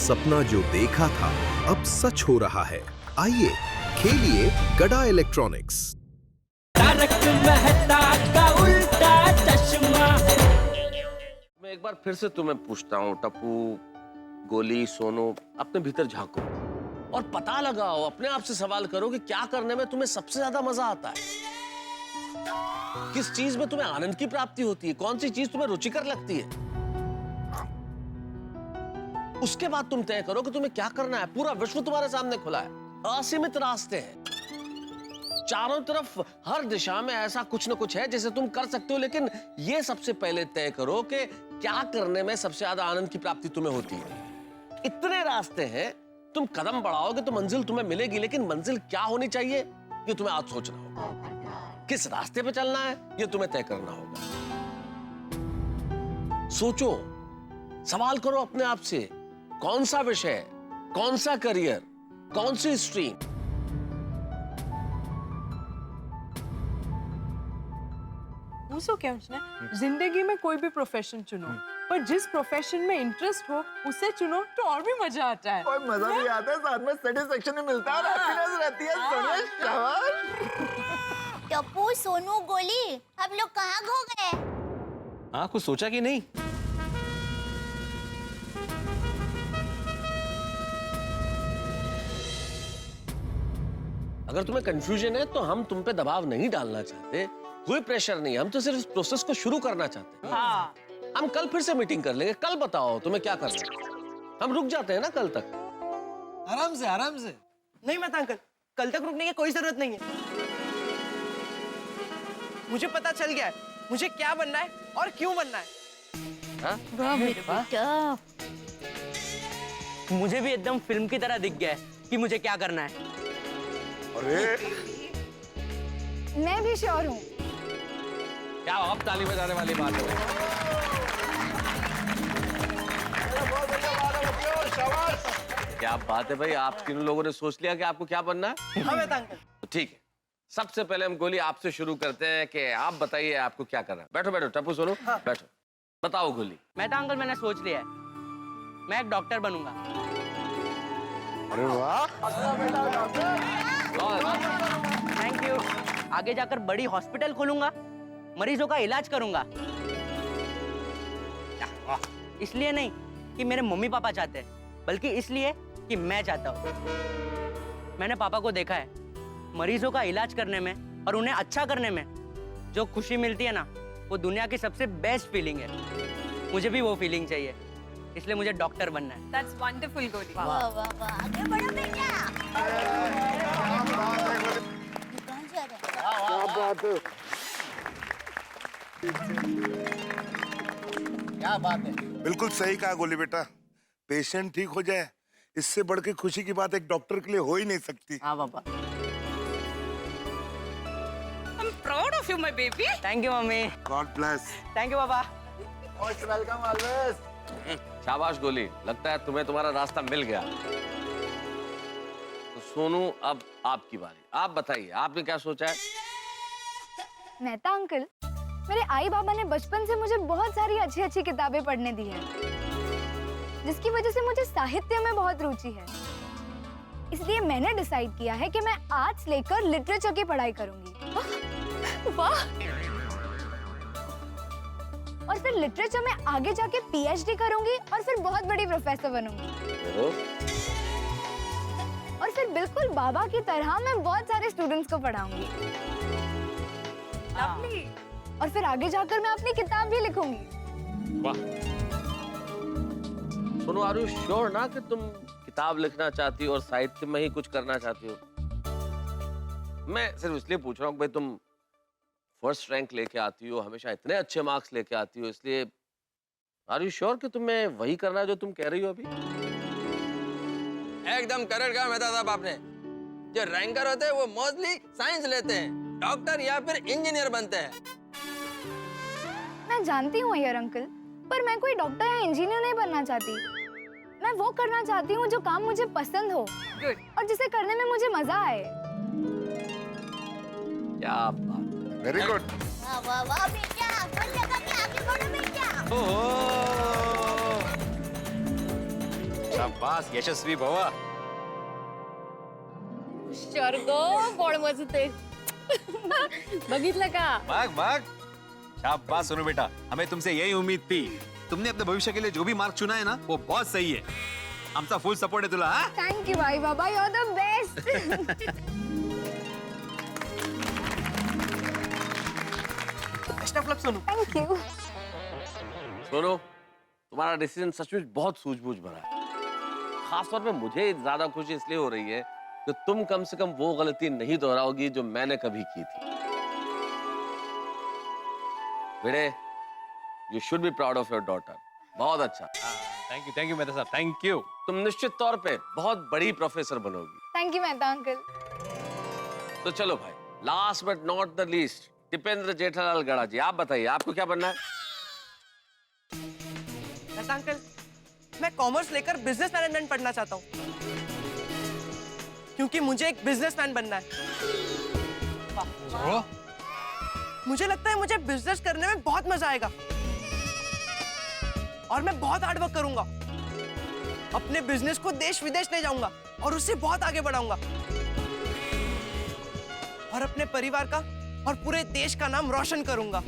सपना जो देखा था अब सच हो रहा है। आइए खेलिए गड़ा इलेक्ट्रॉनिक्स। तारक मेहता का उल्टा चश्मा। मैं एक बार फिर से तुम्हें पूछता हूँ टप्पू, गोली, सोनू, अपने भीतर झांको और पता लगाओ, अपने आप से सवाल करो कि क्या करने में तुम्हें सबसे ज्यादा मजा आता है, किस चीज में तुम्हें आनंद की प्राप्ति होती है, कौन सी चीज तुम्हें रुचिकर लगती है। उसके बाद तुम तय करो कि तुम्हें क्या करना है। पूरा विश्व तुम्हारे सामने खुला है, असीमित रास्ते हैं चारों तरफ, हर दिशा में ऐसा कुछ न कुछ है जिसे तुम कर सकते हो। लेकिन ये सबसे पहले तय करो कि क्या करने में सबसे ज्यादा आनंद की प्राप्ति तुम्हें होती है। इतने रास्ते हैं, तुम कदम बढ़ाओगे तो मंजिल तुम्हें मिलेगी, लेकिन मंजिल क्या होनी चाहिए ये तुम्हें आज सोचना होगा। किस रास्ते पे चलना है ये तुम्हें तय करना होगा। सोचो, सवाल करो अपने आप से, कौन सा विषय, कौन सा करियर, कौन सी स्ट्रीम। पूछो क्या उसने? जिंदगी में कोई भी प्रोफेशन चुनो, पर जिस प्रोफेशन में इंटरेस्ट हो उसे चुनो तो और भी मजा आता है। और मजा भी आता है, साथ में सेटिस्फेक्शन भी मिलता है और हैप्पीनेस रहती है। बढ़िया, शाबाश। टप्पू, सोनू, गोली, आप लोग कहाँ खो गए? हाँ, कुछ सोचा कि नहीं? अगर तुम्हें कंफ्यूजन है तो हम तुम पे दबाव नहीं डालना चाहते, कोई प्रेशर नहीं, हम तो सिर्फ इस प्रोसेस को शुरू करना चाहते हैं। हाँ। हम कल फिर से मीटिंग कर लेंगे। कल बताओ तुम्हें क्या करना है, हम रुक जाते हैं ना कल तक। आराम से, आराम से। नहीं मत अंकल, कल तक रुकने की कोई जरूरत नहीं है। मुझे पता चल गया है मुझे क्या बनना है और क्यों बनना है। हाँ? वाह मेरे बेटा। मुझे भी एकदम फिल्म की तरह दिख गया है कि मुझे क्या करना है। अरे मैं भी श्योर हूँ। क्या अब ताली बजाने वाली बात है? क्या बात है भाई, आप तीनों लोगों ने सोच लिया कि आपको क्या बनना है? हाँ बेटा अंकल। तो ठीक है, सबसे पहले हम गोली आपसे शुरू करते हैं कि आप बताइए आपको क्या करना है। बैठो बैठो टप्पू, सोनू बैठो, बताओ गोली। मेहता अंकल, मैंने सोच लिया है, मैं एक डॉक्टर बनूंगा। अरे वाह, थैंक यू। आगे जाकर बड़ी हॉस्पिटल खोलूंगा, मरीजों का इलाज करूंगा। इसलिए नहीं कि मेरे मम्मी पापा चाहते हैं, बल्कि इसलिए कि मैं चाहता हूँ। मैंने पापा को देखा है, मरीजों का इलाज करने में और उन्हें अच्छा करने में जो खुशी मिलती है ना, वो दुनिया की सबसे बेस्ट फीलिंग है। मुझे भी वो फीलिंग चाहिए, इसलिए मुझे डॉक्टर बनना है। That's wonderful, गोली। वाह वाह वाह, आगे बढ़ो बेटा। कहाँ जा रहे हैं? क्या बात है। क्या बात है। बिल्कुल सही कहा गोली बेटा, पेशेंट ठीक हो जाए इससे बढ़ के खुशी की बात एक डॉक्टर के लिए हो ही नहीं सकती। हाँ पापा। I'm proud of you, my baby. Thank you mummy. God bless. Thank you पापा। Most welcome always. शाबाश गोली, लगता है तुम्हें तुम्हारा रास्ता मिल गया। तो सोनू, अब आपकी बारी, आप बताइए आपने क्या सोचा है? मेहता अंकल, मेरे आई बाबा ने बचपन से मुझे बहुत सारी अच्छी अच्छी किताबें पढ़ने दी हैं, जिसकी वजह से मुझे साहित्य में बहुत रुचि है। इसलिए मैंने डिसाइड किया है कि मैं आर्ट्स लेकर लिटरेचर की पढ़ाई करूंगी। वाह! और फिर लिटरेचर में आगे जाके पीएचडी करूंगी और फिर बहुत बड़ी प्रोफेसर बनूंगी। और फिर बिल्कुल बाबा की तरह मैं बहुत सारे स्टूडेंट्स को पढ़ाऊंगी। Lovely. और फिर आगे जाकर मैं अपनी किताब भी लिखूंगी। वाह सोनू, आर यू श्योर ना कि तुम किताब लिखना चाहती हो और साहित्य में ही कुछ करना चाहती हो? मैं सिर्फ इसलिए पूछ रहा हूँ भाई, तुम फर्स्ट रैंक लेके आती हो, हमेशा इतने अच्छे मार्क्स लेके आती हो, इसलिए आर यू श्योर कि तुम्हें वही करना है जो तुम कह रही हो अभी? एकदम करेक्ट कहा मेहता साहब आपने। जो रैंकर होते हैं वो मोस्टली साइंस लेते हैं, डॉक्टर या फिर इंजीनियर बनते हैं। मैं जानती हूँ अय्यर अंकल, पर मैं कोई डॉक्टर या इंजीनियर नहीं बनना चाहती। मैं वो करना चाहती हूँ जो काम मुझे पसंद हो Good. और जिसे करने में मुझे मजा आए। क्या बात, वेरी गुड। वाह वाह वाह बेटा, मन लगा के आगे बढ़ो बेटा। शाबाश यशस्वी भवा. स्वर्ग गोड मजते बघितलं का? मग शाबाश सोनू बेटा, हमें तुमसे यही उम्मीद थी. तुमने अपने भविष्य के लिए जो भी मार्ग चुना है ना, वो बहुत सही है. आमचा फुल सपोर्ट है तुला. हाँ? थैंक यू आई बाबा, you are the best. Best of luck Sonu. Thank you. सुनो, तुम्हारा डिसीजन सचमुच बहुत सूझबूझ भरा है. खासतौर पे मुझे ज्यादा खुशी इसलिए हो रही है कि तुम कम से कम वो गलती नहीं दोहराओगी जो मैंने कभी की थी. Bhide, you should be proud of your daughter. बहुत अच्छा. थैंक यू मेहता साहब, थैंक यू. तुम निश्चित तौर पे बहुत बड़ी प्रोफेसर बनोगी. Thank you Mehta uncle. तो चलो भाई, last but not the least, Dipendra Jethalal Gada ji, आप बताइए आपको क्या बनना है? ऐसा अंकल, मैं कॉमर्स लेकर बिजनेस मैनेजमेंट पढ़ना चाहता हूँ, क्योंकि मुझे एक बिजनेसमैन बनना है. मुझे लगता है मुझे बिजनेस करने में बहुत मजा आएगा और मैं बहुत हार्ड वर्क करूंगा. अपने बिजनेस को देश विदेश ले जाऊंगा और उससे बहुत आगे बढ़ाऊंगा और अपने परिवार का और पूरे देश का नाम रोशन करूंगा.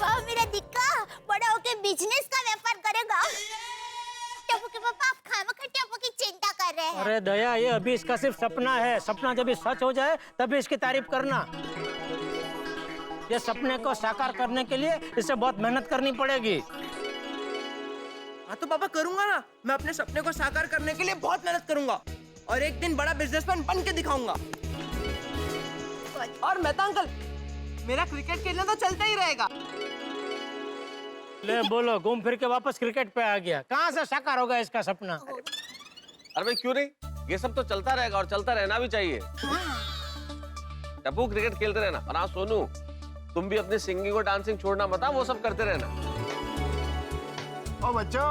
वाह मेरा दिक्का, बड़ा होके बिजनेस का व्यापार करेगा. टप्पू के पापा, आप खामखा टप्पू की चिंता कर रहे हैं. अरे दया, ये अभी इसका सिर्फ सपना है. सपना जब ये सच हो जाए तभी इसकी तारीफ करना. ये सपने को साकार करने के लिए इसे बहुत मेहनत करनी पड़ेगी. हाँ तो पापा करूंगा ना. मैं अपने सपने को साकार करने के लिए बहुत मेहनत करूंगा और एक दिन बड़ा बिजनेसमैन बन के दिखाऊंगा. और मेहता अंकल, मेरा क्रिकेट खेलना तो चलता ही रहेगा. ले बोलो, घूम फिर के वापस क्रिकेट पे आ गया. कहाँ से साकार होगा इसका सपना? अरे भाई क्यों नहीं, ये सब तो चलता रहेगा और चलता रहना भी चाहिए. टप्पू क्रिकेट खेलते रहना. और हाँ सोनू, तुम भी अपनी सिंगिंग और डांसिंग छोड़ना मत, वो सब करते रहना. ओ बच्चों,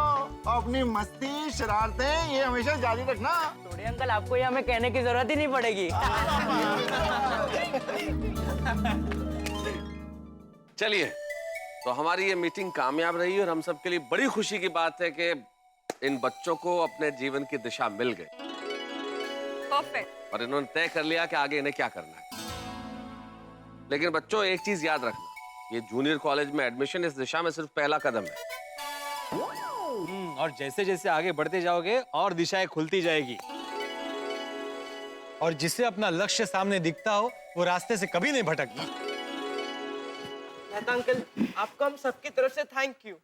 अपनी मस्ती शरारतें ये हमेशा जारी रखना. थोड़े अंकल, आपको ये हमें कहने की जरूरत ही नहीं पड़ेगी. चलिए, तो हमारी ये मीटिंग कामयाब रही और हम सबके लिए बड़ी खुशी की बात है कि इन बच्चों को अपने जीवन की दिशा मिल गई. परफेक्ट. और इन्होंने तय कर लिया कि आगे इन्हें क्या करना है. लेकिन बच्चों, एक चीज याद रखना, ये जूनियर कॉलेज में एडमिशन इस दिशा में सिर्फ पहला कदम है. और जैसे जैसे आगे बढ़ते जाओगे और दिशाएं खुलती जाएगी. और जिसे अपना लक्ष्य सामने दिखता हो, वो रास्ते से कभी नहीं भटकता. मेहता अंकल, आपको हम सबकी तरफ से thank you.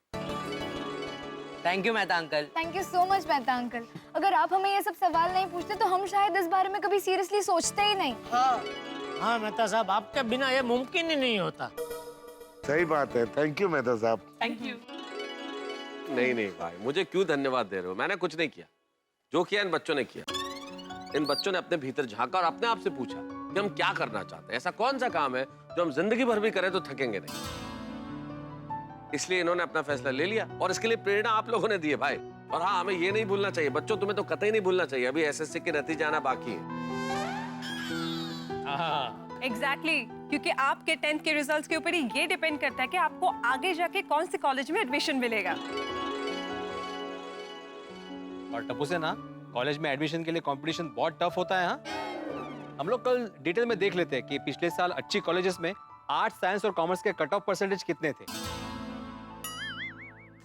Thank you Mehta uncle. Thank you so much Mehta uncle. अगर आप हमें ये सब सवाल नहीं पूछते तो हम शायद इस बारे में कभी सीरियसली सोचते ही नहीं. हाँ मेहता साहब, आपके बिना ये मुमकिन ही नहीं होता. सही बात है. थैंक यू मेहता साहब. Thank you. नहीं नहीं भाई, मुझे क्यों धन्यवाद दे रहे हो? मैंने कुछ नहीं किया. जो किया इन बच्चों ने किया. इन बच्चों ने अपने भीतर झांका और अपने आप से पूछा कि हम क्या करना चाहते हैं. ऐसा कौन सा काम है जो हम जिंदगी भर भी करें तो थकेंगे नहीं. इसलिए इन्होंने अपना फैसला ले लिया और इसके लिए प्रेरणा आप लोगों ने दी है भाई. और हाँ, हमें ये नहीं भूलना चाहिए बच्चों, तुम्हें तो कतई नहीं भूलना चाहिए, अभी एसएससी के नतीजे आना बाकी है. एग्जैक्टली, क्योंकि आपके 10th के रिजल्ट्स के ऊपर ही ये डिपेंड करता है कि आपको आगे जाके कौन से कॉलेज में एडमिशन मिलेगा. और टप्पू से ना, कॉलेज में एडमिशन के लिए कंपटीशन बहुत टफ होता है. हाँ, हम लोग कल डिटेल में देख लेते हैं कि पिछले साल अच्छी कॉलेजेस में आर्ट्स, साइंस और कॉमर्स के कट ऑफ परसेंटेज कितने थे.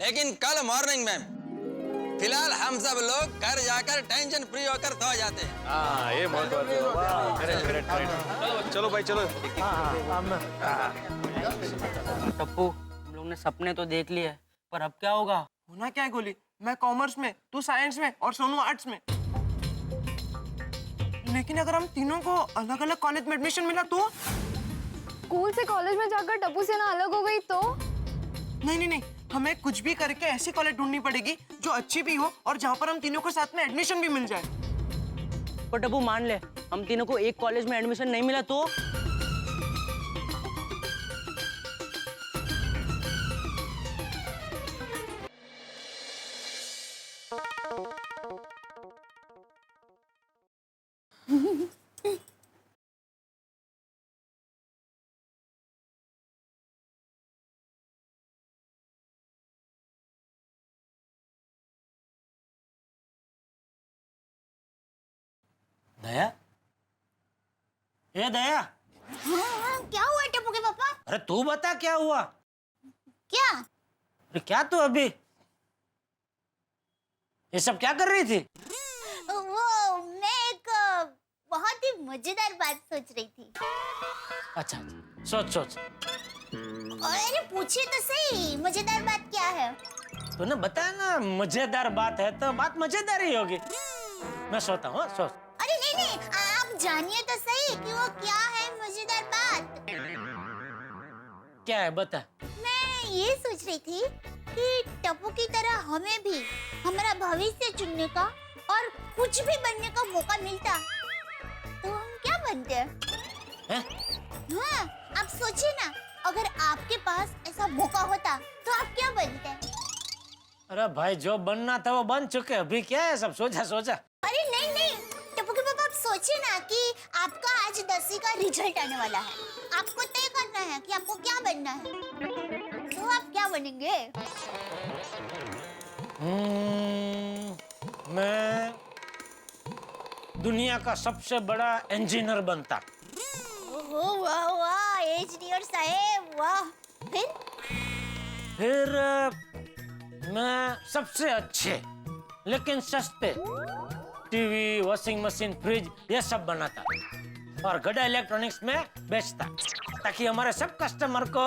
लेकिन कल मॉर्निंग में फिलहाल हम सब लोग घर जाकर टेंशन फ्री होकर सो जाते हैं. हाँ, ये बहुत चलो भाई चलो. टप्पू, हम लोग ने सपने तो देख लिए, पर अब क्या होगा? होना क्या है गोली? मैं कॉमर्स में, तू साइंस में और सोनू आर्ट्स में. लेकिन अगर हम तीनों को अलग अलग कॉलेज में एडमिशन मिला तो? स्कूल से कॉलेज में जाकर टप्पू से ना अलग हो गई तो? नहीं नहीं नहीं, हमें कुछ भी करके ऐसी कॉलेज ढूंढनी पड़ेगी जो अच्छी भी हो और जहाँ पर हम तीनों को साथ में एडमिशन भी मिल जाए. पर टप्पू मान ले, हम तीनों को एक कॉलेज में एडमिशन नहीं मिला तो? दया, ये दया, हाँ, क्या हुआ टप्पू के पापा? अरे तू बता क्या हुआ? क्या? अरे क्या तू अभी ये सब क्या कर रही थी? वो मैं एक बहुत ही मजेदार बात सोच रही थी। अच्छा, सोच सोच। अरे पूछिए तो सही, मजेदार बात क्या है? तूने बताया ना मजेदार बात है तो बात मजेदार ही होगी। मैं सोता हूँ, सोच। अरे नहीं नहीं, आप जानिए तो सही कि वो क्या है मजेदार बात। क्या है बता। मैं ये सोच रही थी कि टप्पू की तरह हमें भी हमारा भविष्य चुनने का और कुछ भी बनने का मौका मिलता तो हम क्या बनते हैं? हाँ, आप सोचिए ना, अगर आपके पास ऐसा मौका होता तो आप क्या बनते? अरे भाई जो बनना था वो बन चुके, अभी क्या है सब सोचा सोचा। अरे नहीं नहीं टप्पू के पापा, आप सोचिए ना कि आपका आज 10वीं का रिजल्ट आने वाला है, आपको तय करना है कि आपको क्या बनना है, तो आप क्या बनेंगे? मैं दुनिया का सबसे बड़ा इंजीनियर बनता। ओह वाह वाह, इंजीनियर साहब वाह। फिर मैं सबसे अच्छे लेकिन सस्ते टीवी, वॉशिंग मशीन, फ्रिज ये सब बनाता और गड़ा इलेक्ट्रॉनिक्स में बेचता ताकि हमारे सब कस्टमर को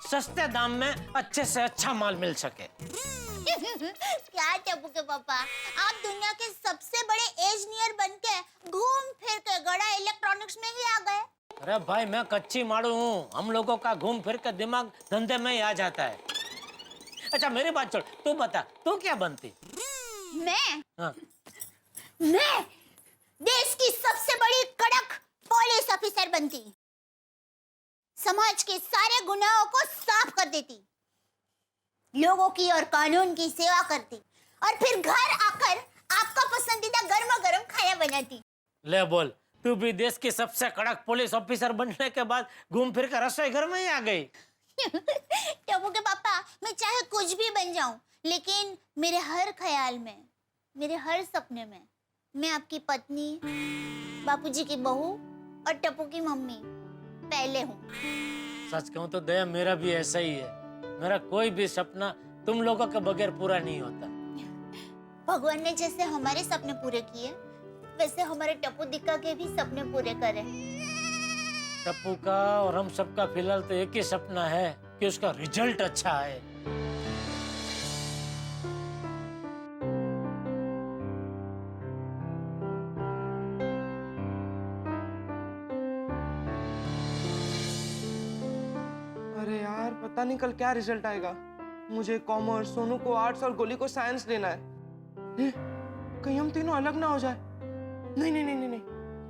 सस्ते दाम में अच्छे से अच्छा माल मिल सके। क्या टप्पू के पापा, आप दुनिया के सबसे बड़े इंजीनियर बनके घूम फिर के गड़ा इलेक्ट्रॉनिक्स में ही आ गए। अरे भाई मैं कच्ची मारू हूँ, हम लोगों का घूम फिर के दिमाग धंधे में ही आ जाता है। अच्छा मेरी बात छोड़, तू बता तू क्या बनती? मैं हाँ। मैं देश की सबसे बड़ी कड़क पुलिस ऑफिसर बनती, समाज के सारे गुनाहों को साफ कर देती, लोगों की और कानून की सेवा करती और फिर घर आकर आपका पसंदीदा गर्मा गर्म खाना बनाती। ले बोल, तू भी देश की सबसे कड़क पुलिस ऑफिसर बनने के बाद घूम फिर कर रसोई घर में ही आ गई। टप्पू के पापा, मैं चाहे कुछ भी बन जाऊं, लेकिन मेरे हर ख्याल में, मेरे हर सपने में मैं आपकी पत्नी, बापूजी की बहू और टप्पू की मम्मी पहले हूँ। सच कहूँ तो दया मेरा भी ऐसा ही है, मेरा कोई भी सपना तुम लोगों के बगैर पूरा नहीं होता। भगवान ने जैसे हमारे सपने पूरे किए वैसे हमारे टप्पू दिक्का के भी सपने पूरे करे। टप्पू का और हम सबका फिलहाल तो एक ही सपना है कि उसका रिजल्ट अच्छा है। अरे यार पता नहीं कल क्या रिजल्ट आएगा। मुझे कॉमर्स, सोनू को आर्ट्स और गोली को साइंस लेना है। कहीं हम तीनों अलग ना हो जाए। नहीं नहीं नहीं नहीं नहीं,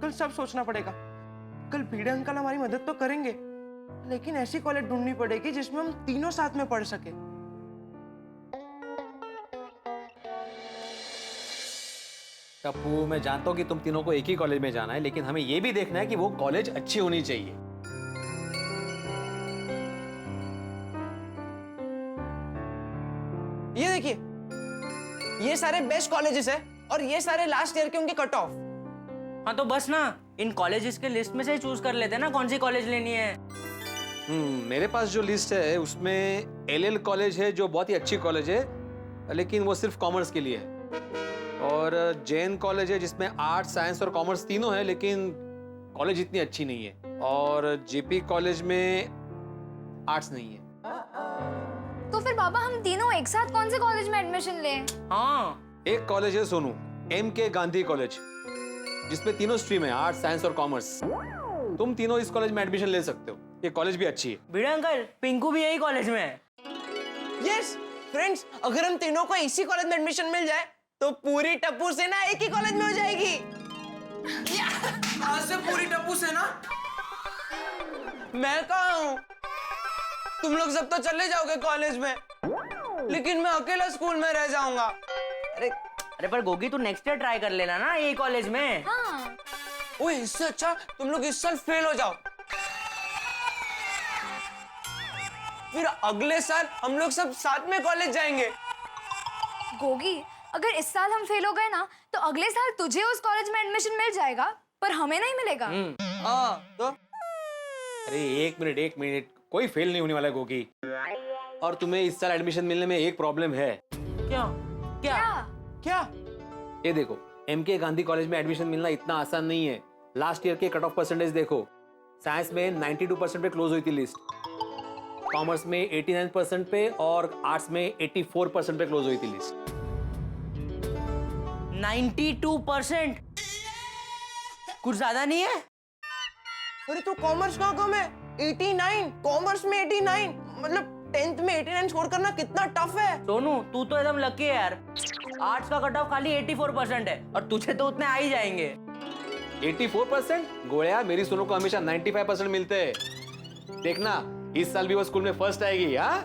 कल सब सोचना पड़ेगा। कल भिड़े अंकल हमारी मदद तो करेंगे, लेकिन ऐसी कॉलेज ढूंढनी पड़ेगी जिसमें हम तीनों साथ में पढ़ सके। टप्पू मैं जानता हूँ कि तुम तीनों को एक ही कॉलेज में जाना है, लेकिन हमें ये भी देखना है कि वो कॉलेज अच्छी होनी चाहिए। ये देखिए, ये सारे बेस्ट कॉलेजेस है और ये सारे लास्ट ईयर के उनके कट ऑफ। हाँ तो बस ना, इन कॉलेजेस के लिस्ट में से चूज कर लेते हैं ना कौन सी कॉलेज लेनी है। मेरे पास जो लिस्ट है उसमें एलएल कॉलेज है जो बहुत ही अच्छी कॉलेज है, लेकिन वो सिर्फ कॉमर्स के लिए है। और जैन कॉलेज है जिसमें आर्ट, साइंस और कॉमर्स तीनों है, लेकिन कॉलेज इतनी अच्छी नहीं है। और जेपी कॉलेज में आर्ट्स नहीं है। तो फिर बाबा हम तीनों एक साथ कौन से कॉलेज में एडमिशन लें? हाँ, एक कॉलेज है सोनू, MK गांधी कॉलेज, जिसमें तीनों स्ट्रीम है, आर्ट, साइंस और कॉमर्स। तुम तीनों इस कॉलेज में एडमिशन ले सकते हो, ये कॉलेज भी अच्छी है। भिड़े अंकल, पिंकू भी यही कॉलेज में है। यस फ्रेंड्स, अगर हम तीनों को इसी कॉलेज में एडमिशन मिल जाए तो पूरी टप्पू सेना एक ही कॉलेज में हो जाएगी। कहाँ से पूरी टप्पू सेना? मैं कहाँ हूँ? तुम लोग सब तो चले जाओगे कॉलेज में, लेकिन मैं अकेला स्कूल में रह जाऊंगा। अरे पर गोगी तू नेक्स्ट ईयर ट्राई कर लेना ना यही कॉलेज में। हाँ। ओए इससे अच्छा तुम लोग इस साल फेल हो जाओ, फिर अगले साल हम लोग सब साथ में कॉलेज जाएंगे। गोगी, अगर इस साल हम फेल हो गए ना तो अगले साल तुझे उस कॉलेज में एडमिशन मिल जाएगा पर हमें नहीं मिलेगा। हाँ तो अरे एक मिनट, कोई फेल नहीं होने वाला है गोगी। और तुम्हें इस साल एडमिशन मिलने में एक प्रॉब्लम है। क्यों? क्या? क्या? ये देखो, एमके गांधी कॉलेज में एडमिशन मिलना इतना आसान नहीं है। लास्ट ईयर के कट ऑफ परसेंटेज देखो, साइंस में 92% पे क्लोज हुई थी लिस्ट, कॉमर्स में 89% पे और आर्ट्स में 84% पे क्लोज हुई थी लिस्ट। 92%? कुछ ज्यादा नहीं है? अरे तो कॉमर्स का कम है 89, कॉमर्स में 89, मतलब 10th में 89 स्कोर करना कितना टफ है। सोनू तू तो एकदम लकी है यार, आर्ट्स का कट ऑफ खाली 84% है और तुझे तो उतने आ ही जाएंगे। 84%? गोया, मेरी सोनू को हमेशा 95% मिलते हैं। देखना इस साल भी वो स्कूल में फर्स्ट आएगी। हाँ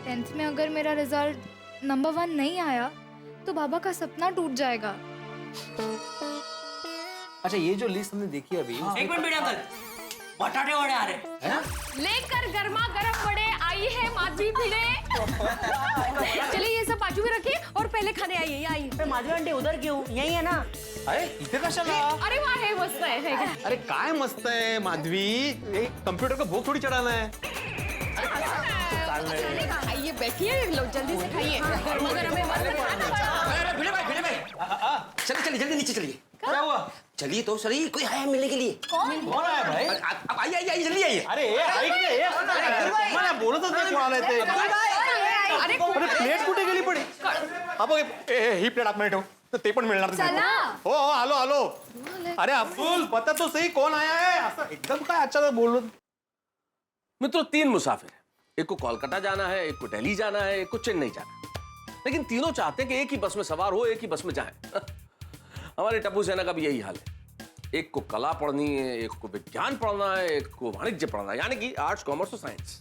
10th में अगर मेरा रिजल्ट नंबर 1 नहीं आया तो बाबा का सपना टूट जाएगा। अच्छा, ये जो लिस्ट हमने देखी अभी, एक मिनट अंकल, बटाटे वड़े आ रहे हैं। लेकर गर्मा गर्म बड़े आई है माधवी भिड़े। चलिए ये सब बाजू में रखिए और पहले खाने आइए। आइए। माधवी आंटी उधर क्यों? यही है ना? अरे इथे कशाला? अरे वाह है, मस्त है। अरे काय मस्त है माधवी, कंप्यूटर को भूख थोड़ी चढ़ाना है। खाइए, बैठिए लोग, जल्दी से खाइए। गर्मा गर्म है, मस्त खाना। भिड़े भाई चलिए जल्दी नीचे चलिए। क्या हुआ? चलिए तो सही, कोई आया मिलने के लिए। कौन आया भाई? अब आइए जल्दी आइए। अरे मैं बोलो तो कौन आ रहे थे? अरे प्लेट कुठे गेली पडी? अब ही प्लेट आप ठेव, ते पण मिळणार हो आलो। अरे अब्दुल, पता तो सही कौन आया है? असं एकदम काय अचानक बोल। मित्रों 3 मुसाफिर हैं, एक को कोलकाता जाना है, एक को दिल्ली जाना है, एक को चेन्नई जाना है, लेकिन तीनों चाहते हैं कि एक ही बस में सवार हो, एक ही बस में जाएं। हमारे टप्पू सेना का भी यही हाल है। एक को कला पढ़नी है, एक को विज्ञान पढ़ना है, एक को वाणिज्य पढ़ना है, यानी कि आर्ट्स, कॉमर्स और साइंस।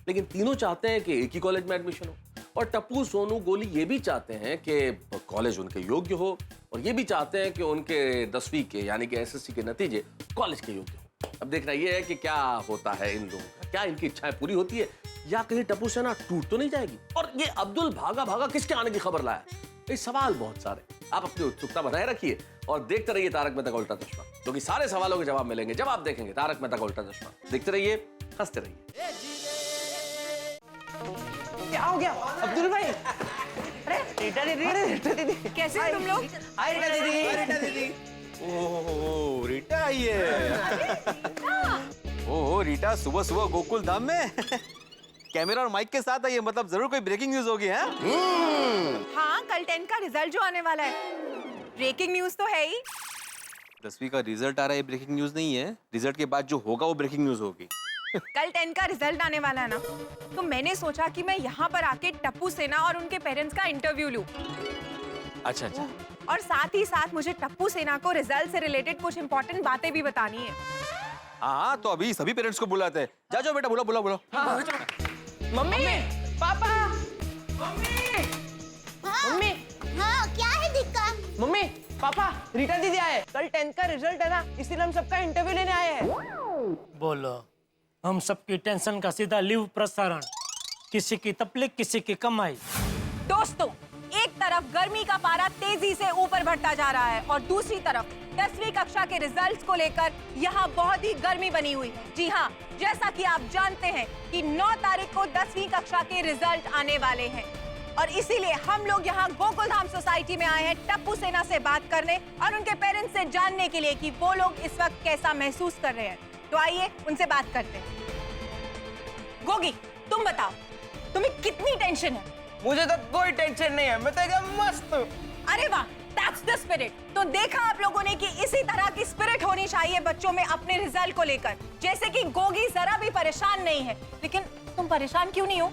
लेकिन तीनों चाहते हैं कि एक ही कॉलेज में एडमिशन हो, और टप्पू, सोनू, गोली ये भी चाहते हैं कि कॉलेज उनके योग्य हो, और ये भी चाहते हैं कि उनके 10वीं के यानी कि एसएससी के नतीजे कॉलेज के योग्य हो। अब देखना ये है कि क्या होता है इन लोगों का, क्या इनकी इच्छाएं पूरी होती है या कहीं टप्पू सेना टूट तो नहीं जाएगी। और ये अब्दुल भागा किसके आने की खबर लाया? ये सवाल बहुत सारे। आप अपनी उत्सुकता बनाए रखिए और देखते रहिए तारक मेहता का उल्टा चश्मा, क्योंकि सारे सवालों के जवाब मिलेंगे जब आप देखेंगे तारक मेहता का उल्टा चश्मा। देखते रहिए, हंसते रहिए। क्या हो गया अब्दुल भाई? अरे रीटा दीदी, कैसे हो तुम लोग? हाय रीटा दीदी। ओह रीटा आई है। ओह रीटा, सुबह गोकुल धाम में कैमरा और माइक के साथ आइए, मतलब जरूर कोई ब्रेकिंग न्यूज होगी। है हाँ, कल 10 का रिजल्ट जो आने वाला है, ब्रेकिंग न्यूज तो है ही। 10वीं का रिजल्ट आ रहा है, ब्रेकिंग न्यूज नहीं है। रिजल्ट के बाद जो होगा वो ब्रेकिंग न्यूज होगी। कल 10 का रिजल्ट आने वाला है ना, तो मैंने सोचा कि मैं यहाँ पर आके टप्पू सेना और उनके पेरेंट्स का इंटरव्यू लूं। अच्छा। और साथ ही साथ मुझे टप्पू सेना को रिजल्ट से रिलेटेड कुछ इंपॉर्टेंट बातें भी बतानी है। हाँ, तो अभी सभी पेरेंट्स को बुलाते हैं। जाओ बेटा, बुलाओ। हाँ। मम्मी, पापा, मम्मी, हाँ क्या है दिक्कत? मम्मी, पापा, रीटा दीदी आए। कल 10th का रिजल्ट है ना, इसीलिए हम सबका इंटरव्यू लेने आए हैं। बोलो, हम सबकी टेंशन का सीधा लीव प्रसारण, किसी की तकलीफ किसी की कमाई। दोस्तों, एक तरफ गर्मी का पारा तेजी से ऊपर बढ़ता जा रहा है और दूसरी तरफ 10वीं कक्षा के रिजल्ट्स को लेकर यहाँ बहुत ही गर्मी बनी हुई है। जी हाँ, जैसा कि आप जानते हैं कि 9 तारीख को 10वीं कक्षा के रिजल्ट आने वाले हैं और इसीलिए हम लोग यहाँ गोकुल धाम सोसाइटी में आए हैं टप्पू सेना से बात करने और उनके पेरेंट्स से जानने के लिए कि वो लोग इस वक्त कैसा महसूस कर रहे हैं। तो आइए उनसे बात करते हैं। गोगी, तुम बताओ, तुम्हें कितनी टेंशन है? मुझे तो कोई टेंशन नहीं है, मैं तो एकदम मस्त हूँ। अरे वाह, that's the spirit। तो देखा आप लोगों ने कि इसी तरह की स्पिरिट होनी चाहिए बच्चों में अपने रिजल्ट को लेकर। जैसे कि गोगी जरा भी परेशान नहीं है, लेकिन तुम परेशान क्यों नहीं हो?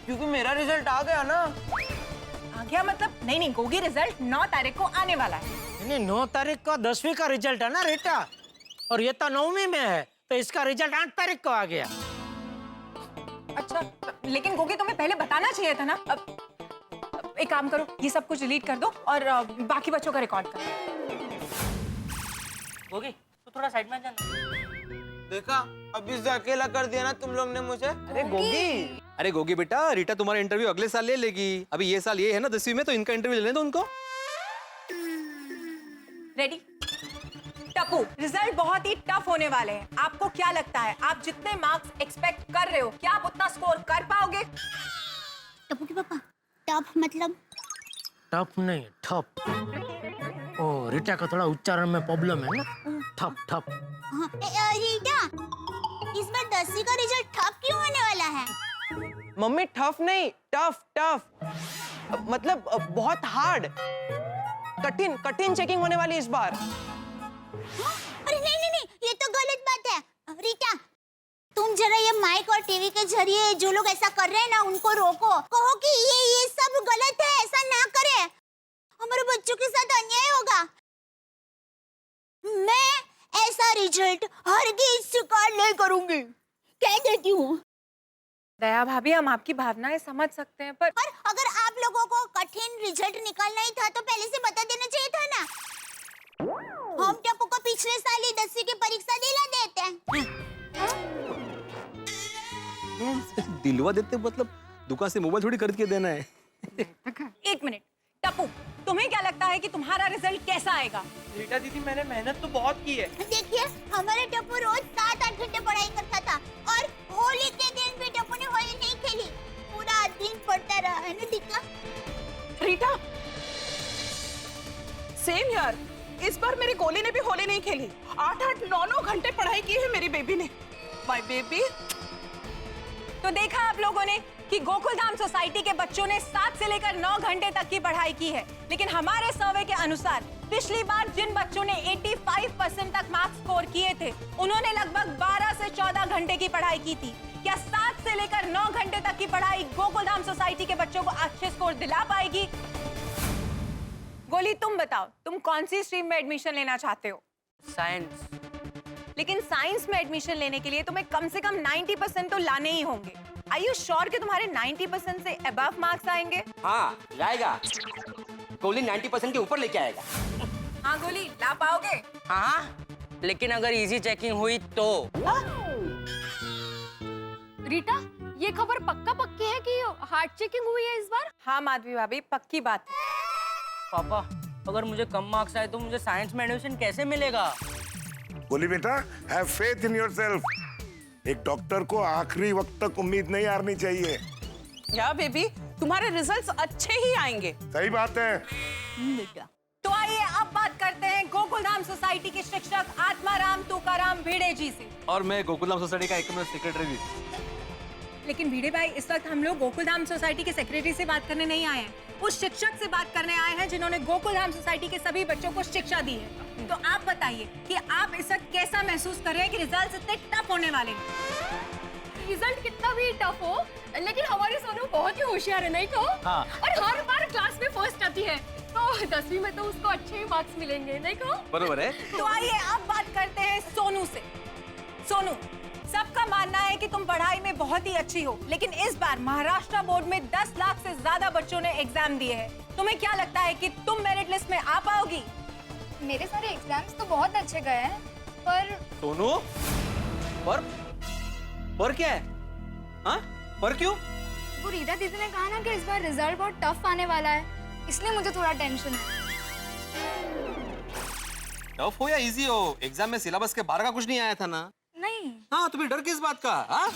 क्योंकि मेरा रिजल्ट आ गया ना। आ गया मतलब? नहीं, गोगी रिजल्ट 9 तारीख को आने वाला है। नहीं, 9 तारीख को 10वीं का रिजल्ट है ना रीटा, और ये तो 9वीं में है, तो इसका रिजल्ट 8 तारीख को आ गया। अच्छा, लेकिन गोगी तुम्हें पहले बताना चाहिए था ना। अब एक काम करो, ये सब कुछ डिलीट कर दो और बाकी बच्चों का रिकॉर्ड करो। गोगी, तू थोड़ा साइड में जाना। देखा, अभी से अकेला कर दिया ना तुम लोग ने मुझे। अरे गोगी, अरे गोगी बेटा, रीटा तुम्हारा इंटरव्यू अगले साल ले लेगी। अभी ये साल ये है ना 10वीं में, तो इनका इंटरव्यू लेने दो उनको। रेडी? टप्पू, रिजल्ट बहुत ही टफ होने वाले हैं। आपको क्या लगता है आप जितने मार्क्स एक्सपेक्ट कर रहे हो, क्या आप उतना स्कोर कर पाओगे? टप्पू के पापा, टफ मतलब? टफ नहीं, ठप। ओ, रीटा का थोड़ा उच्चारण में प्रॉब्लम है ना, ठप ठप। हाँ, रीटा, इस बार 10वीं का रिजल्ट ठप क्यों होने वाला है? मम्मी टफ नहीं, टफ टफ मतलब बहुत हार्ड, कठिन कठिन चेकिंग होने वाली इस बार। अरे नहीं नहीं नहीं, ये तो गलत बात है। रीटा, तुम जरा ये माइक और टीवी के जरिए जो लोग ऐसा कर रहे हैं ना, उनको रोको। कहो कि ये सब गलत है, ऐसा ना करे, हमारे बच्चों के साथ अन्याय होगा। मैं ऐसा रिजल्ट हरगिज स्वीकार नहीं करूंगी, कह देती हूँ। दया भाभी, हम आपकी भावनाएं समझ सकते हैं, पर अगर आप लोगों को कठिन रिजल्ट निकालना ही था तो पहले से बता देना चाहिए था ना। हम टप्पू को पिछले साल ही 10वीं की परीक्षा दिला देते हैं। दिलवा देते मतलब दुकान से मोबाइल थोड़ी खरीद के देना है। एक मिनट, टप्पू, तुम्हें क्या लगता है कि तुम्हारा रिजल्ट कैसा आएगा? रीटा दीदी, मैंने मेहनत तो बहुत की है। देखिए, हमारे टप्पू रोज 7-8 घंटे पढ़ाई करता था, और होली के दिन भी टप्पू ने होली नहीं खेली, पूरा दिन पढ़ता रहा है ना दीका। रीटा, सेम यार, इस बार मेरी गोली ने भी होली नहीं खेली। 8-8, 9-9 घंटे पढ़ाई की है मेरी बेबी ने। My baby. तो देखा आप लोगों ने कि गोकुलधाम सोसाइटी के बच्चों ने 7 से लेकर 9 घंटे तक की पढ़ाई की है, लेकिन हमारे सर्वे के अनुसार पिछली बार जिन बच्चों ने 85% तक मार्क्स स्कोर किए थे, उन्होंने लगभग 12 से 14 घंटे की पढ़ाई की थी। क्या 7 से लेकर 9 घंटे तक की पढ़ाई गोकुलधाम सोसाइटी के बच्चों को अच्छे स्कोर दिला पाएगी? गोली, तुम बताओ, तुम कौन सी स्ट्रीम में एडमिशन लेना चाहते हो? साइंस। लेकिन साइंस में एडमिशन लेने के लिए तुम्हें कम से कम 90% तो लाने ही होंगे। Are you sure कि तुम्हारे 90% से above मार्क्स आएंगे? हाँ, लाएगा। गोली 90% के ऊपर लेके आएगा। हाँ गोली, ला पाओगे? हाँ, लेकिन अगर इजी चेकिंग हुई तो। रीटा, ये खबर पक्का पक्की है कि हार्ड चेकिंग हुई है इस बार? हाँ माधवी भाभी, पक्की बात है। पापा, अगर मुझे कम मार्क्स आए तो मुझे साइंस में एडमिशन कैसे मिलेगा? बोली बेटा, हैव फेथ इन योरसेल्फ। एक डॉक्टर को आखिरी वक्त तक उम्मीद नहीं हारनी चाहिए। या बेबी, तुम्हारे रिजल्ट्स अच्छे ही आएंगे। सही बात है बेटा। तो आइए अब बात करते हैं गोकुलधाम सोसाइटी के शिक्षक आत्माराम तुकाराम भिड़े जी से। और मैं गोकुलधाम सोसाइटी का एकमात्र सेक्रेटरी भी। लेकिन भिड़े भाई, इस वक्त हम लोग गोकुलधाम सोसाइटी के सेक्रेटरी से बात करने नहीं आए हैं, उस शिक्षक से बात करने आए हैं जिन्होंने गोकुलधाम सोसाइटी के सभी बच्चों को शिक्षा दी है। तो आप बताइए कि आप इस वक्त कैसा महसूस कर रहे हैं कि रिजल्ट इतने टफ होने वाले हैं? रिजल्ट कितना भी टफ हो, लेकिन हमारी सोनू बहुत ही होशियार है, नहीं कहो? हाँ। और हर बार क्लास में फर्स्ट आती है, तो 10वीं में तो उसको अच्छे ही मार्क्स मिलेंगे, नहीं कहो? बरोबर है। तो आइए अब बात करते हैं सोनू से। सोनू, सबका मानना है कि तुम पढ़ाई में बहुत ही अच्छी हो, लेकिन इस बार महाराष्ट्र बोर्ड में 10 लाख से ज्यादा बच्चों ने एग्जाम दिए हैं। तुम्हें क्या लगता है कि तुम मेरिट लिस्ट में आ पाओगी? मेरे सारे एग्जाम्स तो बहुत अच्छे गए हैं, पर सोनू, पर क्या है? हाँ, पर क्यों? वो रीटा दीदी ने कहा ना कि इस बार रिजल्ट बहुत टफ आने वाला है, इसलिए मुझे थोड़ा टेंशन है। टफ हो या इजी हो, एग्जाम में सिलेबस के बाहर का कुछ नहीं आया था ना? नहीं। हाँ, तुम्हें डर किस बात का? हाँ,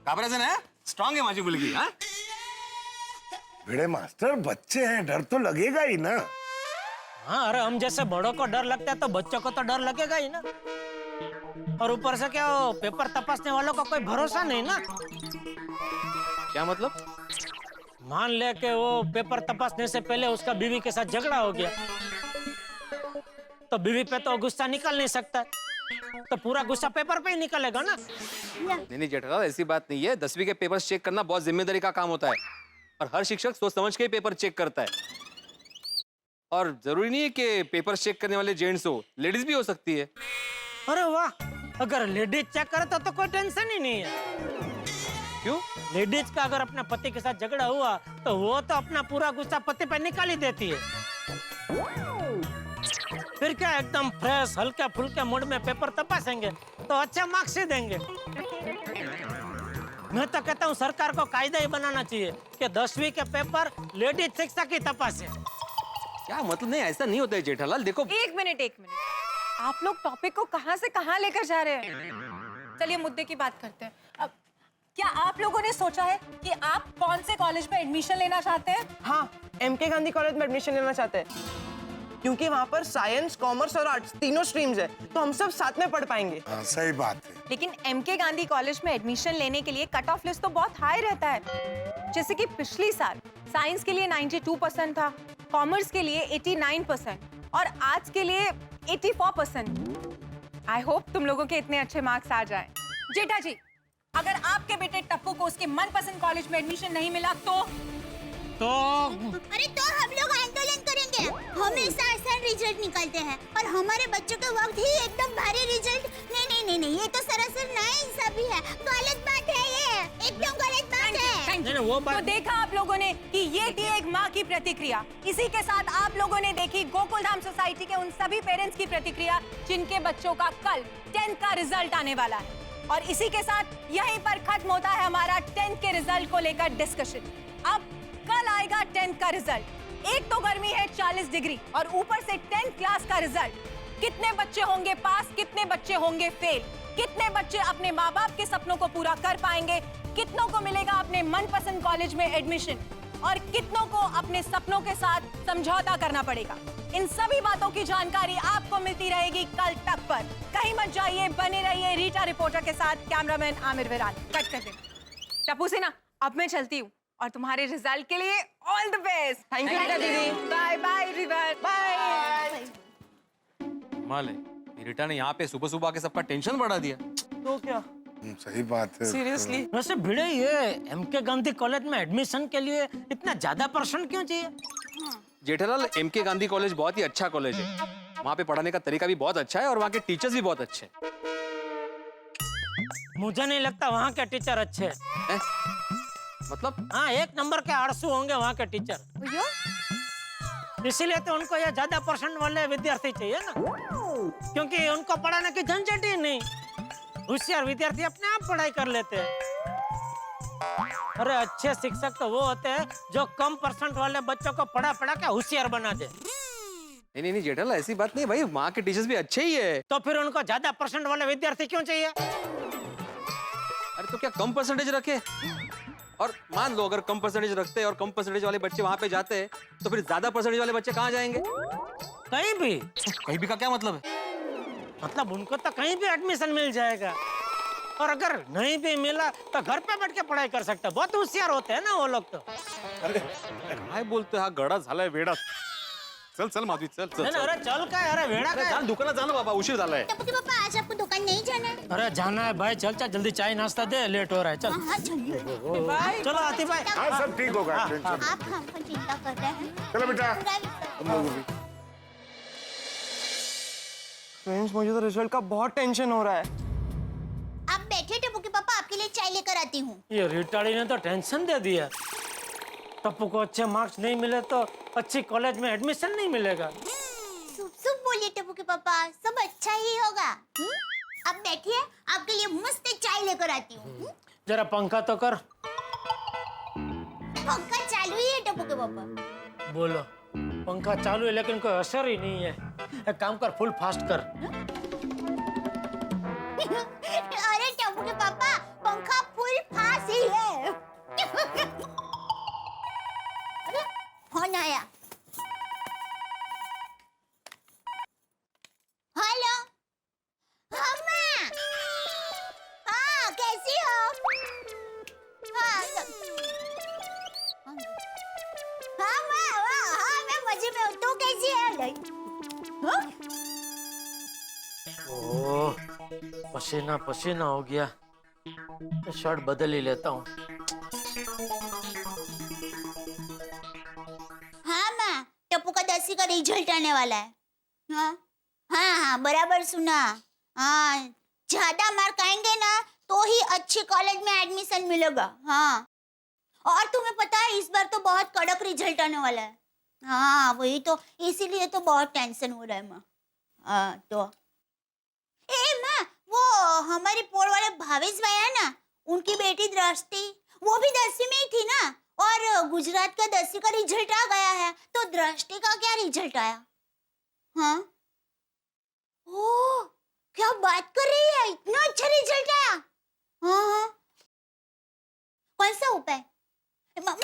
घबरायचं है? स्ट्रांग है माझी मुलगी। हाँ, भिड़े मास्टर, बच्चे हैं, डर तो लगेगा ही ना। हाँ, अरे हम जैसे बड़ों को डर लगता है तो बच्चों को तो डर लगेगा ही ना। और ऊपर से क्या, वो पेपर तपासने वालों का कोई भरोसा नहीं ना। क्या मतलब? मान ले कि वो पेपर तपासने से पहले उसका बीवी के साथ झगड़ा हो गया, तो बीवी पे तो गुस्सा निकल नहीं सकता, तो पूरा गुस्सा पेपर पे ही निकलेगा ना। नहीं जेठालाल, ऐसी बात नहीं है। 10वीं के पेपर चेक करना बहुत जिम्मेदारी का काम होता है, और हर शिक्षक सोच समझ के ही पेपर चेक करता है। और जरूरी नहीं है कि पेपर चेक करने वाले जेंट्स हो, लेडीज भी हो सकती है। अरे वाह, अगर लेडीज चेक करे तो कोई टेंशन ही नहीं है। क्यों? लेडीज का अगर अपने पति के साथ झगड़ा हुआ तो वो तो अपना पूरा गुस्सा पति पे निकाल ही देती है। फिर क्या, एकदम फ्रेश हल्के फुल्के मूड में पेपर तपासेंगे तो अच्छे मार्क्स ही देंगे। मैं तो कहता हूँ सरकार को कायदा ही बनाना चाहिए कि 10वीं के पेपर लेडीज शिक्षा की तपासे। क्या मतलब? नहीं, ऐसा नहीं होता है जेठालाल। देखो एक मिनट आप लोग टॉपिक को कहां से कहां लेकर जा रहे हैं? चलिए मुद्दे की बात करते हैं। अब क्या आप लोगों ने सोचा है कि आप कौन से कॉलेज में एडमिशन लेना चाहते हैं? हाँ, MK गांधी कॉलेज में एडमिशन लेना चाहते हैं, क्योंकि वहाँ पर साइंस, कॉमर्स और आर्ट्स तीनों स्ट्रीम्स है, तो हम सब साथ में पढ़ पाएंगे। हाँ, सही बात है। लेकिन MK गांधी कॉलेज में एडमिशन लेने के लिए कट ऑफ लिस्ट तो बहुत हाई रहता है। जैसे कि पिछली साल साइंस के लिए 92% था, कॉमर्स के लिए 89% और आर्ट्स के लिए 84%। आई होप तुम लोगों के इतने अच्छे मार्क्स आ जाए। जेठा जी, अगर आपके बेटे टप्पू को उसके मनपसंद कॉलेज में एडमिशन नहीं मिला तो अरे तो हम लोग आंदोलन करेंगे। हमेशा आसान रिजल्ट निकालते हैं और हमारे बच्चों के वक्त ही एकदम भारी रिजल्ट। नहीं, ये तो सरासर नाइंसाफी है। गलत बात है, ये एकदम गलत बात है। नहीं, वो बात... तो देखा आप लोगों ने कि ये थी एक माँ की प्रतिक्रिया। इसी के साथ आप लोगों ने देखी गोकुलधाम सोसाइटी के उन सभी पेरेंट्स की प्रतिक्रिया जिनके बच्चों का कल 10th का रिजल्ट आने वाला है। और इसी के साथ यहीं पर खत्म होता है हमारा 10th के रिजल्ट को लेकर डिस्कशन। अब कल आएगा 10th का रिजल्ट। एक तो गर्मी है 40 डिग्री और ऊपर से 10th क्लास का रिजल्ट। कितने बच्चे होंगे पास, कितने बच्चे होंगे फेल, कितने बच्चे अपने माँ बाप के सपनों को पूरा कर पाएंगे, कितनों को मिलेगा अपने मनपसंद कॉलेज में एडमिशन और कितनों को अपने सपनों के साथ समझौता करना पड़ेगा। इन सभी बातों की जानकारी आपको मिलती रहेगी कल तक पर। कहीं मत जाइए, बने रहिए रीटा रिपोर्टर के साथ। कैमरामैन आमिर विरान, कट कर देना। टप्पू सिन्हा, अब मैं चलती हूँ और तुम्हारे रिजल्ट के लिए all the best. Thank you Rita दीदी। Bye bye everyone, bye. माले, रीटा ने यहाँ पे सुबह सुबह आके सबका टेंशन बढ़ा दिया। तो क्या? सही बात है। सीरियसली? वैसे भिड़े, ये MK गांधी कॉलेज में एडमिशन के लिए इतना ज्यादा % क्यों चाहिए? जेठालाल, MK गांधी कॉलेज बहुत ही अच्छा कॉलेज है। वहाँ पे पढ़ाने का तरीका भी बहुत अच्छा है और वहाँ के टीचर्स भी बहुत अच्छे हैं। मुझे नहीं लगता वहाँ के टीचर अच्छे हैं। मतलब? हाँ, 1 नंबर के आड़सू होंगे वहाँ के टीचर। इसीलिए तो उनको ये ज्यादा % वाले विद्यार्थी चाहिए ना, क्योंकि उनको पढ़ाने की झंझट ही नहीं। होशियार विद्यार्थी अपने आप पढ़ाई कर लेते हैं। अरे अच्छे शिक्षक तो वो होते हैं जो कम % वाले बच्चों को पढ़ा के होशियार बना दे। नहीं जेठालाल, ऐसी बात नहीं भाई, वहाँ के टीचर्स भी अच्छे ही है। तो फिर उनको ज्यादा % वाले विद्यार्थी क्यों चाहिए? अरे तो क्या कम % रखे? और मान लो अगर कम % रखते और कम % वाले बच्चे वहाँ पे जाते तो फिर ज्यादा % वाले बच्चे कहाँ जाएंगे? कहीं भी। कहीं भी का क्या मतलब है? मतलब उनको तो कहीं भी एडमिशन मिल जाएगा, और अगर नहीं भी मिला तो घर पे बैठ के पढ़ाई कर सकते हैं। बहुत होशियार होते हैं ना वो लोग तो। अरे काय बोलतोय, हा गडा झालाय वेडा। चल माधवी, चल। अरे चल काय, अरे वेडा काय? दुकानात जा ना बाबा, उशीर झालाय। टप्पू के पापा, आज आपको दुकान नहीं जाना है? अरे जाना है भाई, चल जल्दी चाय नाश्ता दे, लेट हो रहा है। चल हाँ, चलिए। चलो आती भाई। हाँ, सब ठीक होगा। टेंशन आप हमको चिंता कर रहे हैं। चलो बेटा, पूरा तुम लोग भी। फ्रेंड्स, मुझे तो रिजल्ट का बहुत टेंशन हो रहा है। आप बैठे टप्पू के पापा, आपके लिए चाय लेकर आती हूँ। ये रिटाड़ी ने तो टेंशन दे दिया। टप्पू को अच्छे मार्क्स नहीं मिले तो अच्छी कॉलेज में एडमिशन नहीं मिलेगा। सुप बोलिए टप्पू के पापा, सब अच्छा ही होगा। अब बैठिए, आपके लिए मस्त चाय लेकर आती हूँ। जरा पंखा तो कर। पंखा चालू ही है टप्पू के पापा। बोलो, पंखा चालू है लेकिन कोई असर ही नहीं है। एक काम कर, फुल फास्ट कर। अरे टप्पू के पापा, पंखा फुल फास्ट ही है। फोन आया। हेलो, हाँ माँ। हाँ, कैसी हो? हाँ माँ, हाँ मैं मजे में हूँ। तू कैसी है? हाँ? ओह, पसीना पसीना हो गया। शर्ट बदल ही लेता हूँ। हाँ माँ, टप्पू का 10वीं का रिजल्ट आने वाला है। हाँ, बराबर सुना। हाँ, ज्यादा मार्क आएंगे ना तो ही अच्छी कॉलेज में एडमिशन मिलेगा। हाँ, और तुम्हें पता है इस बार तो बहुत कड़क रिजल्ट आने वाला है। हाँ वही तो, इसीलिए तो बहुत टेंशन हो रहा है माँ। तो ए माँ, वो हमारे पोड़ वाले भावेश भाई है ना, उनकी बेटी दृष्टि, वो भी 10वीं में ही थी ना, और गुजरात का 10वीं का रिजल्ट आ गया है, तो दृष्टि का क्या रिजल्ट आया? हाँ, ओ, क्या बात कर रही है, इतना अच्छा रिजल्ट आया? हाँ हाँ, कौन सा उपाय? माँ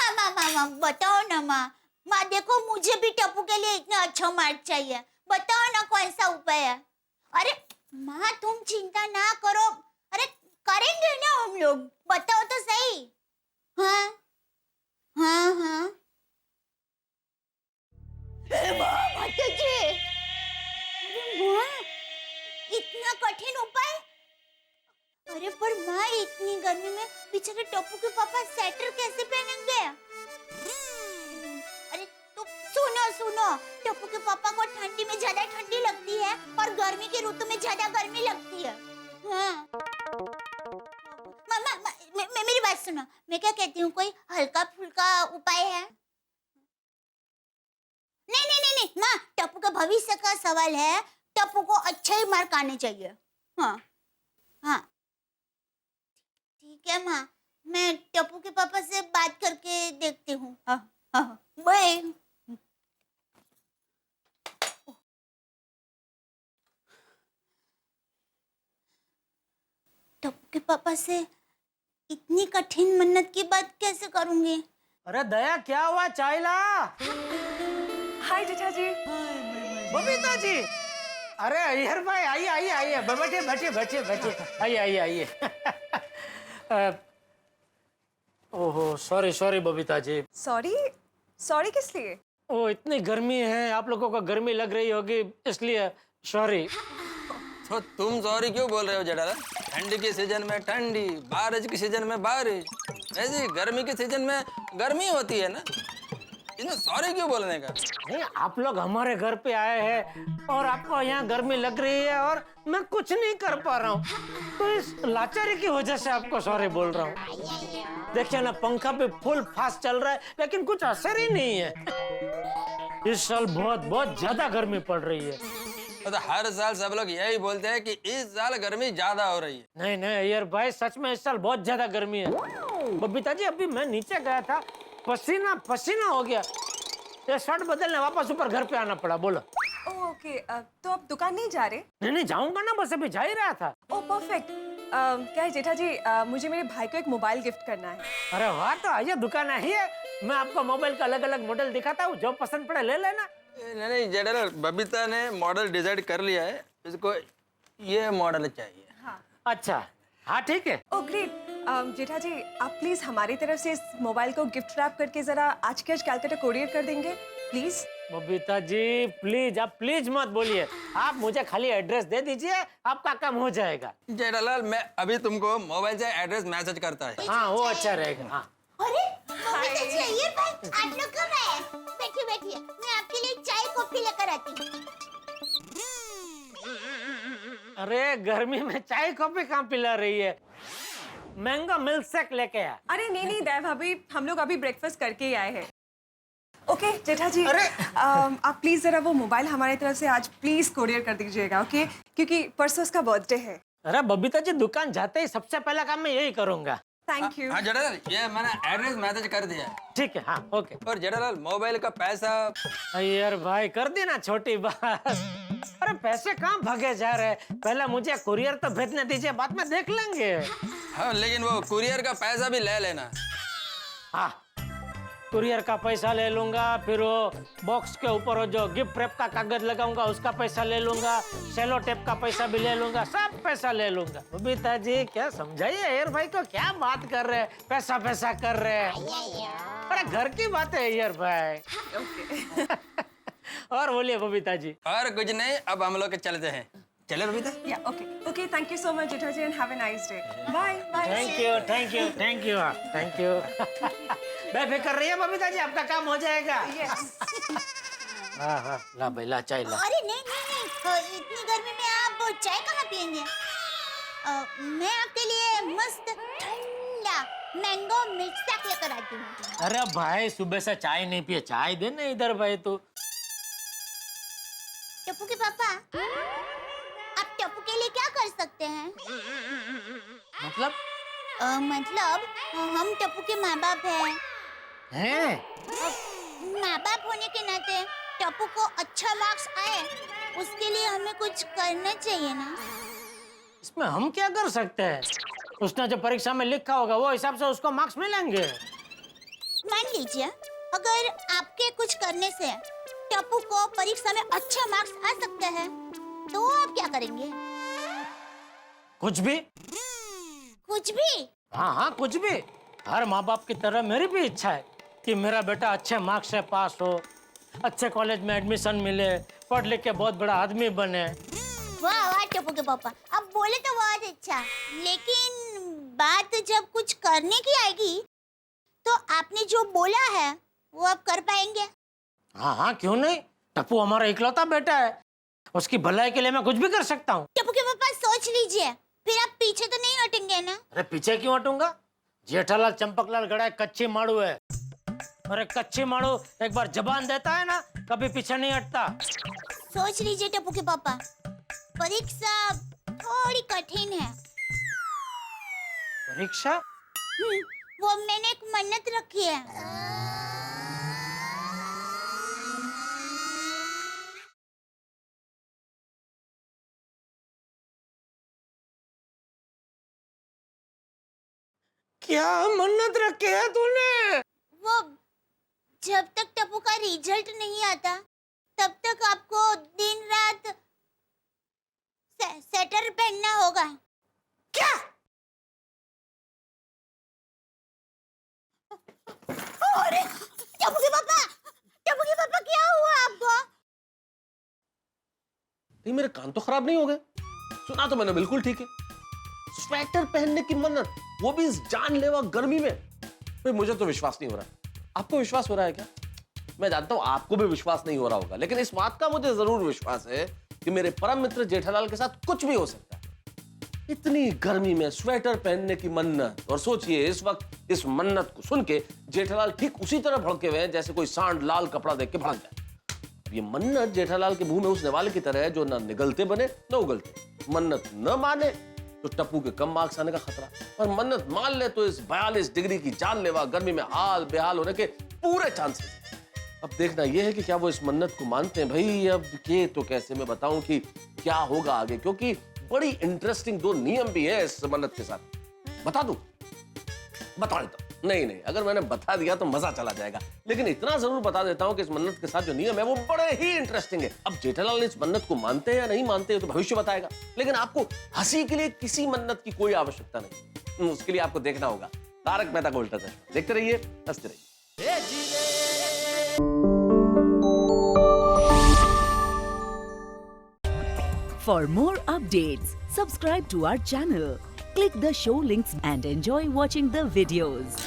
बताओ ना माँ, देखो मुझे भी टप्पू के लिए इतना अच्छा मार्क चाहिए, बताओ ना कौन सा उपाय है? अरे माँ तुम चिंता ना करो, अरे करेंगे ना हम लोग, बताओ तो सही। हाँ हाँ हाँ, इतना कठिन उपाय? अरे पर माँ इतनी गर्मी में बेचारे टप्पू के पापा स्वेटर कैसे पहनेंगे? अरे तो सुनो, टप्पू के पापा को ठंडी में ज्यादा ठंडी लगती है और गर्मी की ऋतु में ज्यादा गर्मी लगती है। हाँ। मामा मेरी बात सुनो, मैं क्या कहती हूँ, कोई हल्का फुल्का उपाय है? नहीं माँ, टप्पू का भविष्य का सवाल है, टप्पू को अच्छे ही मार्क आने चाहिए। हाँ हाँ ठीक है माँ, मैं टप्पू के पापा से बात करके देखती हूँ। हाँ बाय। टप्पू के पापा से इतनी कठिन मन्नत की बात कैसे करूंगी? अरे दया, क्या हुआ? चाय ला। हाय जेठा जी। बबीता जी, अरे अय्यर भाई आइए, बैठे, आइए। ओहो सॉरी बबीता जी। सॉरी किस लिए? ओ इतनी गर्मी है, आप लोगों को गर्मी लग रही होगी इसलिए सॉरी। तो तुम सॉरी क्यों बोल रहे हो जेठालाल? ठंडी के सीजन में ठंडी, बारिश के सीजन में बारिश, ऐसे गर्मी के सीजन में गर्मी होती है ना, इसमें सॉरी क्यों बोलने का? नहीं, आप लोग हमारे घर पे आए हैं और आपको यहाँ गर्मी लग रही है और मैं कुछ नहीं कर पा रहा हूँ, तो इस लाचारी की वजह से आपको सॉरी बोल रहा हूँ। देखिए ना, पंखा भी फुल फास्ट चल रहा है लेकिन कुछ असर ही नहीं है। इस साल बहुत ज्यादा गर्मी पड़ रही है। तो हर साल सब लोग यही बोलते हैं कि इस साल गर्मी ज्यादा हो रही है। नहीं अय्यर भाई, सच में इस साल बहुत ज्यादा गर्मी है। बबीता जी, अभी मैं नीचे गया था, पसीना हो गया, ये शर्ट बदलने वापस ऊपर घर पे आना पड़ा। बोलो। ओके, तो आप दुकान नहीं जा रहे? नहीं जाऊंगा ना, बस अभी जा ही रहा था। ओह परफेक्ट। क्या है जेठा जी, मुझे मेरे भाई को एक मोबाइल गिफ्ट करना है। अरे वाह, तो आइए दुकान आइए, मैं आपको मोबाइल का अलग मॉडल दिखाता हूँ, जो पसंद पड़े ले लेना। नहीं जेठालाल, बबीता ने मॉडल डिसाइड कर लिया है, इसको ये मॉडल चाहिए। हाँ। अच्छा, हाँ ठीक है। Oh great. जेठा जी, आप प्लीज हमारी तरफ से इस मोबाइल को गिफ्ट रैप करके जरा आज के आज कैलकाटा कोरियर कर देंगे प्लीज। बबीता जी प्लीज, आप प्लीज मत बोलिए, आप मुझे खाली एड्रेस दे दीजिए, आपका काम हो जाएगा। जेठालाल, मैं अभी तुमको मोबाइल से एड्रेस मैसेज करता है। हाँ वो अच्छा रहेगा। हाँ। अरे बबीता जी, अय्यर भाई, आप लोग कब आए? बैठिए, मैं आपके लिए चाय कॉफी लेकर आती हूँ। अरे गर्मी में चाय कॉफी कहाँ पिला रही है, मैंगो मिल्क शेक लेके आ। अरे नहीं दया भाभी, हम लोग अभी ब्रेकफास्ट करके ही आए हैं। ओके जेठा जी, अरे आप प्लीज जरा वो मोबाइल हमारी तरफ से आज प्लीज कोरियर कर दीजिएगा, ओके? क्योंकि परसों उसका बर्थडे है। अरे बबीता जी, दुकान जाते ही सबसे पहला काम मैं यही करूंगा। Thank you. हाँ जेठालाल, ये मैंने एड्रेस मैसेज कर दिया है। ठीक है, हाँ ओके। और जेठालाल, मोबाइल का पैसा? अय्यर भाई, कर देना छोटी बात। अरे पैसे कहाँ भागे जा रहे हैं, पहले मुझे कुरियर तो भेजने दीजिए, बाद में देख लेंगे। हाँ, लेकिन वो कुरियर का पैसा भी ले लेना। हाँ, कुरियर का पैसा ले लूंगा, फिर वो बॉक्स के ऊपर जो गिफ्ट रैप का कागज लगाऊंगा उसका पैसा ले लूंगा, सेलो टेप का पैसा भी ले लूंगा, सब पैसा ले लूंगा। बबीता जी क्या समझाइए अय्यर भाई को, क्या बात कर रहे हैं, पैसा कर रहे हैं। अरे घर की बात है अय्यर भाई। और बोलिए बबीता जी। और कुछ नहीं, अब हम लोग चलते हैं। चले बबीता? या okay, thank you so much Jetha ji and have a nice day. Bye. Thank you. बेफिक्र रहिए बबीता जी, आपका काम हो जाएगा। यस। हाँ, ला भाई ला, चाय ला। अरे नहीं, इतनी गर्मी में आप चाय कहाँ पियेंगे? मैं आपके लिए मस्त ठंडा मैंगो मिल्क शेक लेकर आती हूँ। अरे भाई, सुबह से चाय नहीं पिए, चाय देना इधर भाई। तो टप्पू के पापा, आप टप्पू के लिए क्या कर सकते हैं? मतलब मतलब हम टप्पू के माँ बाप हैं। हैं? माँ बाप होने के नाते टप्पू को अच्छा मार्क्स आए, उसके लिए हमें कुछ करना चाहिए ना। इसमें हम क्या कर सकते हैं? उसने जो परीक्षा में लिखा होगा वो हिसाब से उसको मार्क्स मिलेंगे। मान लीजिए अगर आपके कुछ करने से टप्पू को परीक्षा में अच्छा मार्क्स आ सकता है तो आप क्या करेंगे? कुछ भी। कुछ भी? हाँ हाँ कुछ भी। हर माँ बाप की तरह मेरी भी इच्छा है कि मेरा बेटा अच्छे मार्क्स से पास हो, अच्छे कॉलेज में एडमिशन मिले, पढ़ लिख के बहुत बड़ा आदमी बने। वाह वाह टप्पू के पापा, अब बोले तो बहुत अच्छा, लेकिन बात जब कुछ करने की आएगी तो आपने जो बोला है वो आप कर पाएंगे? हाँ हाँ क्यों नहीं, टप्पू हमारा इकलौता बेटा है, उसकी भलाई के लिए मैं कुछ भी कर सकता हूँ। टप्पू के पापा सोच लीजिए, फिर आप पीछे तो नहीं हटेंगे ना? अरे पीछे क्यों हटूंगा? जेठालाल चंपकलाल गड़ा कच्ची माड़ू है, अरे कच्ची माड़ू एक बार जबान देता है ना कभी पीछे नहीं हटता। सोच लीजिए टप्पू के पापा, परीक्षा थोड़ी कठिन है। परीक्षा? वो मैंने एक मन्नत रखी है। क्या मन्नत रखी है तूने? वो जब तक टप्पू का रिजल्ट नहीं आता तब तक आपको दिन रात स्वेटर पहनना होगा। क्या? अरे टप्पू के पापा क्या हुआ आपको? नहीं मेरे कान तो खराब नहीं हो गए? सुना तो मैंने बिल्कुल ठीक है। स्वेटर पहनने की मन्नत, वो भी इस जानलेवा गर्मी में। भाई मुझे तो विश्वास नहीं हो रहा। आपको विश्वास हो रहा है क्या? मैं जानता हूं आपको भी विश्वास नहीं हो रहा होगा, लेकिन इस बात का मुझे जरूर विश्वास है कि मेरे परम मित्र जेठालाल के साथ कुछ भी हो सकता है। इतनी गर्मी में स्वेटर पहनने की मन्नत, और सोचिए इस वक्त इस मन्नत को सुन के जेठालाल ठीक उसी तरह भड़के हुए हैं जैसे कोई सांड लाल कपड़ा देख के भड़क जाए। ये मन्नत जेठालाल के मुंह में उस निवाले की तरह है जो ना निगलते बने न उगलते। मन्नत न माने तो टप्पू के कम मार्क्स आने का खतरा, और मन्नत मान ले तो इस 42 डिग्री की जानलेवा गर्मी में हाल बेहाल होने के पूरे चांसेस। अब देखना यह है कि क्या वो इस मन्नत को मानते हैं। भाई अब ये तो कैसे मैं बताऊं कि क्या होगा आगे, क्योंकि बड़ी इंटरेस्टिंग 2 नियम भी है इस मन्नत के साथ। बता दूं? बता देता हूं। नहीं, अगर मैंने बता दिया तो मजा चला जाएगा, लेकिन इतना जरूर बता देता हूं कि इस मन्नत के साथ जो नियम है वो बड़े ही इंटरेस्टिंग है। अब जेठालाल इस मन्नत को मानते हैं या नहीं मानते हैं तो भविष्य बताएगा, लेकिन आपको हंसी के लिए किसी मन्नत की कोई आवश्यकता नहीं। उसके लिए आपको देखना होगा तारक मेहता का उल्टा चश्मा। देखते रहिए, हंसते रहिए। For more updates, subscribe to our channel, click the show links and enjoy watching the videos.